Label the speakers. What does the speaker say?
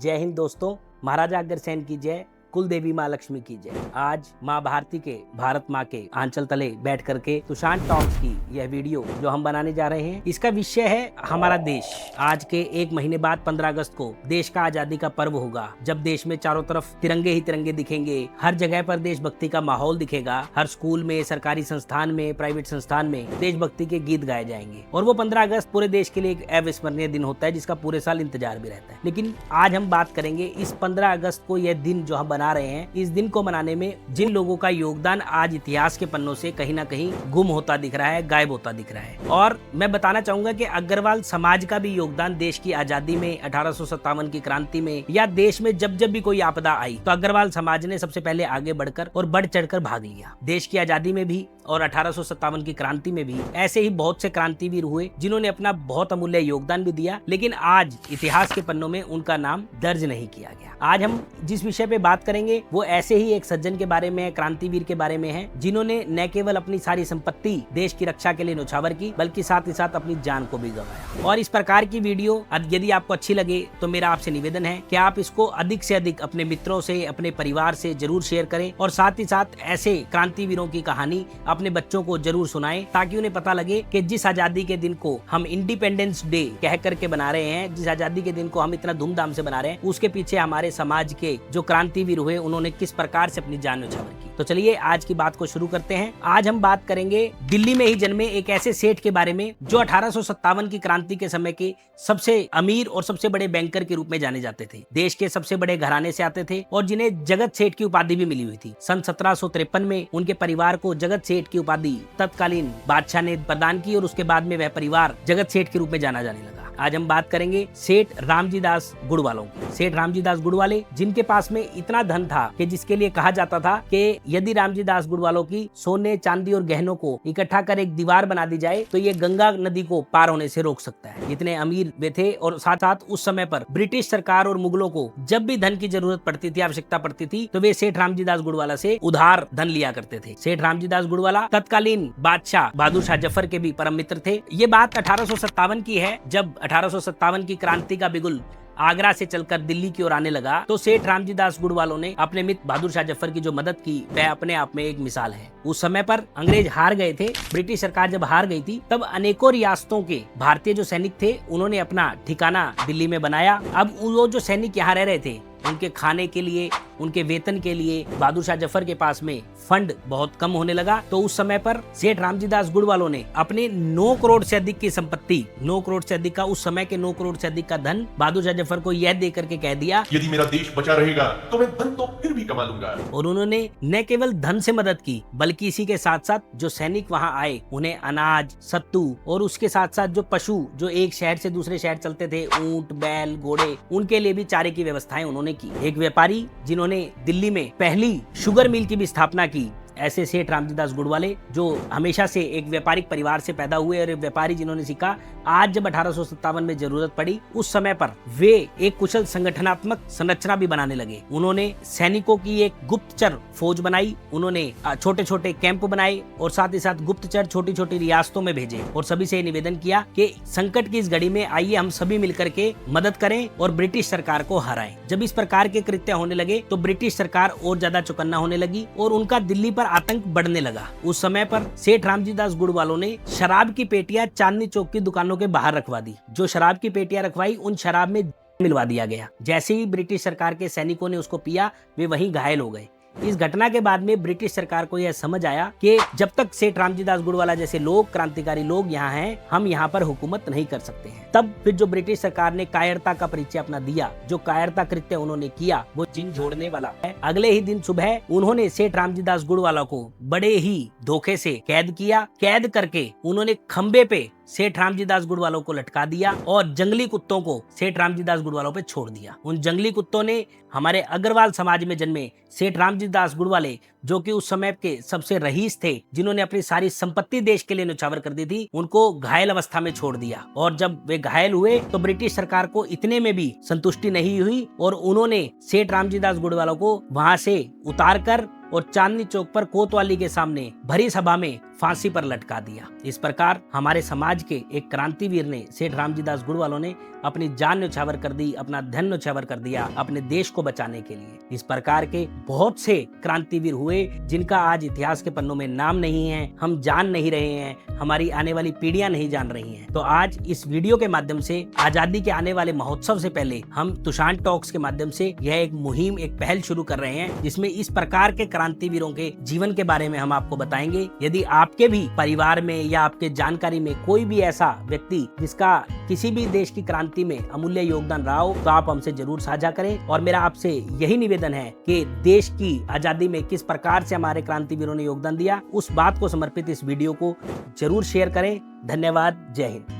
Speaker 1: जय हिंद दोस्तों, महाराजा अग्रसेन की जय, कुल देवी माँ लक्ष्मी की जय। आज माँ भारती के, भारत माँ के आंचल तले बैठ करके सुशांत टॉक्स की यह वीडियो जो हम बनाने जा रहे हैं, इसका विषय है हमारा देश। आज के एक महीने बाद 15 अगस्त को देश का आजादी का पर्व होगा, जब देश में चारों तरफ तिरंगे ही तिरंगे दिखेंगे, हर जगह पर देशभक्ति का माहौल दिखेगा, हर स्कूल में, सरकारी संस्थान में, प्राइवेट संस्थान में देशभक्ति के गीत गाए जाएंगे। और वो 15 अगस्त पूरे देश के लिए एक अविस्मरणीय दिन होता है, जिसका पूरे साल इंतजार भी रहता है। लेकिन आज हम बात करेंगे इस 15 अगस्त को, यह दिन जो हम बना रहे हैं, इस दिन को मनाने में जिन लोगों का योगदान आज इतिहास के पन्नों से कहीं ना कहीं गुम होता दिख रहा है, गायब होता दिख रहा है। और मैं बताना चाहूंगा कि अग्रवाल समाज का भी योगदान देश की आजादी में, 1857 की क्रांति में, या देश में जब जब भी कोई आपदा आई तो अग्रवाल समाज ने सबसे पहले आगे बढ़कर और बढ़ चढ़कर भाग लिया। देश की आजादी में भी और 1857 की क्रांति में भी ऐसे ही बहुत से क्रांतिवीर हुए जिन्होंने अपना बहुत अमूल्य योगदान भी दिया, लेकिन आज इतिहास के पन्नों में उनका नाम दर्ज नहीं किया गया। आज हम जिस विषय पे बात करेंगे वो ऐसे ही एक सज्जन के बारे में है, क्रांतिवीर के बारे में है, जिन्होंने न केवल अपनी सारी संपत्ति देश की रक्षा के लिए न्यौछावर की, बल्कि साथ ही साथ अपनी जान को भी गंवाया। और इस प्रकार की वीडियो यदि आपको अच्छी लगे तो मेरा आपसे निवेदन है कि आप इसको अधिक से अधिक अपने मित्रों से, अपने परिवार से जरूर शेयर करें, और साथ ही साथ ऐसे क्रांतिवीरों की कहानी अपने बच्चों को जरूर सुनाएं, ताकि उन्हें पता लगे कि जिस आजादी के दिन को हम इंडिपेंडेंस डे कह करके बना रहे हैं, जिस आजादी के दिन को हम इतना धूमधाम से बना रहे हैं, उसके पीछे हमारे समाज के जो क्रांतिवीर हुए उन्होंने किस प्रकार से अपनी जान न्यौछावर की। तो चलिए आज की बात को शुरू करते हैं। आज हम बात करेंगे दिल्ली में ही जन्मे एक ऐसे सेठ के बारे में जो 1857 की क्रांति के समय के सबसे अमीर और सबसे बड़े बैंकर के रूप में जाने जाते थे। देश के सबसे बड़े घराने से आते थे और जिन्हें जगत सेठ की उपाधि भी मिली हुई थी। सन 1753 में उनके परिवार को जगत सेठ की उपाधि तत्कालीन बादशाह ने प्रदान की और उसके बाद में वह परिवार जगत सेठ के रूप में जाना जाने लगा। आज हम बात करेंगे सेठ रामजी दास गुड़वालों की। सेठ रामजी दास गुड़वाले, जिनके पास में इतना धन था कि जिसके लिए कहा जाता था कि यदि रामजी दास गुड़वालों की सोने, चांदी और गहनों को इकट्ठा कर एक दीवार बना दी जाए तो ये गंगा नदी को पार होने से रोक सकता है। इतने अमीर वे थे। और साथ साथ उस समय पर ब्रिटिश सरकार और मुगलों को जब भी धन की जरूरत पड़ती थी, आवश्यकता पड़ती थी, तो वे सेठ रामजी दास गुड़वाला से उधार धन लिया करते थे। सेठ रामजी दास गुड़वाला तत्कालीन बादशाह बहादुर शाह जफर के भी परम मित्र थे। ये बात 1857 की है, जब 1857 की क्रांति का बिगुल आगरा से चलकर दिल्ली की ओर आने लगा, तो सेठ रामजी दास गुड़वालों ने अपने मित्र बहादुर शाह जफर की जो मदद की, वह अपने आप में एक मिसाल है। उस समय पर अंग्रेज हार गए थे। ब्रिटिश सरकार जब हार गई थी, तब अनेकों रियासतों के भारतीय जो सैनिक थे उन्होंने अपना ठिकाना दिल्ली में बनाया। अब वो जो सैनिक यहाँ रह रहे थे, उनके खाने के लिए, उनके वेतन के लिए बहादुर शाह जफर के पास में फंड बहुत कम होने लगा। तो उस समय पर सेठ रामजी दास गुड़वालों ने अपने 9 करोड़ से अधिक की संपत्ति, 9 करोड़ से अधिक का, उस समय के 9 करोड़ से अधिक का धन बहादुर शाह जफर को यह दे करके कह दिया,
Speaker 2: यदि मेरा देश बचा रहेगा तो मैं धन तो फिर भी कमा लूंगा।
Speaker 1: और उन्होंने न केवल धन से मदद की, बल्कि इसी के साथ साथ जो सैनिक वहां आए उन्हें अनाज, सत्तू और उसके साथ साथ जो पशु जो एक शहर से दूसरे शहर चलते थे, ऊंट, बैल, घोड़े, उनके लिए भी चारे की व्यवस्थाएं उन्होंने की। एक व्यापारी जिन्होंने दिल्ली में पहली शुगर मिल की भी स्थापना की, ऐसे सेठ रामजी दास गुड़वाले, जो हमेशा से एक व्यापारिक परिवार से पैदा हुए और एक व्यापारी जिन्होंने सीखा, आज जब 1857 में जरूरत पड़ी, उस समय पर वे एक कुशल संगठनात्मक संरचना भी बनाने लगे। उन्होंने सैनिकों की एक गुप्तचर फौज बनाई, उन्होंने छोटे छोटे कैंप बनाए और साथ ही साथ गुप्तचर छोटी छोटी रियासतों में भेजे और सभी से निवेदन किया कि संकट की इस घड़ी में आइए हम सभी मिलकर के मदद करें और ब्रिटिश सरकार को हराएं। जब इस प्रकार के कृत्य होने लगे तो ब्रिटिश सरकार और ज्यादा चौकन्ना होने लगी और उनका दिल्ली पर आतंक बढ़ने लगा। उस समय पर सेठ रामजी दास गुड़वालों ने शराब की पेटियां चांदनी चौक की दुकानों के बाहर रखवा दी। जो शराब की पेटियां रखवाई, उन शराब में मिलवा दिया गया। जैसे ही ब्रिटिश सरकार के सैनिकों ने उसको पिया, वे वहीं घायल हो गए। इस घटना के बाद में ब्रिटिश सरकार को यह समझ आया कि जब तक सेठ रामजी दास गुड़वाला जैसे लोग, क्रांतिकारी लोग यहाँ हैं, हम यहाँ पर हुकूमत नहीं कर सकते हैं। तब फिर जो ब्रिटिश सरकार ने कायरता का परिचय अपना दिया, जो कायरता कृत्य उन्होंने किया, वो जिन जोड़ने वाला है। अगले ही दिन सुबह उन्होंने सेठ रामजी दास गुड़वाला को बड़े ही धोखे से कैद किया। कैद करके उन्होंने खंबे पे सेठ रामजी दास गुड़वालों को लटका दिया और जंगली कुत्तों को सेठ रामजी दास गुड़वालों पे छोड़ दिया। उन जंगली कुत्तों ने हमारे अग्रवाल समाज में जन्मे सेठ रामजी दास गुड़वाले, जो कि उस समय के सबसे रईस थे, जिन्होंने अपनी सारी संपत्ति देश के लिए न्यौछावर कर दी थी, उनको घायल अवस्था में छोड़ दिया। और जब वे घायल हुए तो ब्रिटिश सरकार को इतने में भी संतुष्टि नहीं हुई और उन्होंने सेठ रामजी दास गुड़वालों को वहां से उतार कर और चांदनी चौक पर कोतवाली के सामने भरी सभा में फांसी पर लटका दिया। इस प्रकार हमारे समाज के एक क्रांतिवीर ने, सेठ रामजीदास गुड़वालों ने अपनी जान न्यौछावर कर दी, अपना धन न्यौछावर कर दिया अपने देश को बचाने के लिए। इस प्रकार के बहुत से क्रांतिवीर हुए जिनका आज इतिहास के पन्नों में नाम नहीं है, हम जान नहीं रहे हैं, हमारी आने वाली पीढ़ियां नहीं जान रही हैं। तो आज इस वीडियो के माध्यम से आजादी के आने वाले महोत्सव से पहले हम तुशांत टॉक्स के माध्यम से यह एक मुहिम, एक पहल शुरू कर रहे हैं, जिसमें इस प्रकार के क्रांतिवीरों के जीवन के बारे में हम आपको बताएंगे। यदि आपके भी परिवार में या आपके जानकारी में कोई भी ऐसा व्यक्ति जिसका किसी भी देश की क्रांति में अमूल्य योगदान रहा हो, तो आप हमसे जरूर साझा करें। और मेरा आपसे यही निवेदन है कि देश की आजादी में किस प्रकार से हमारे क्रांतिवीरों ने योगदान दिया, उस बात को समर्पित इस वीडियो को जरूर शेयर करें। धन्यवाद। जय हिंद।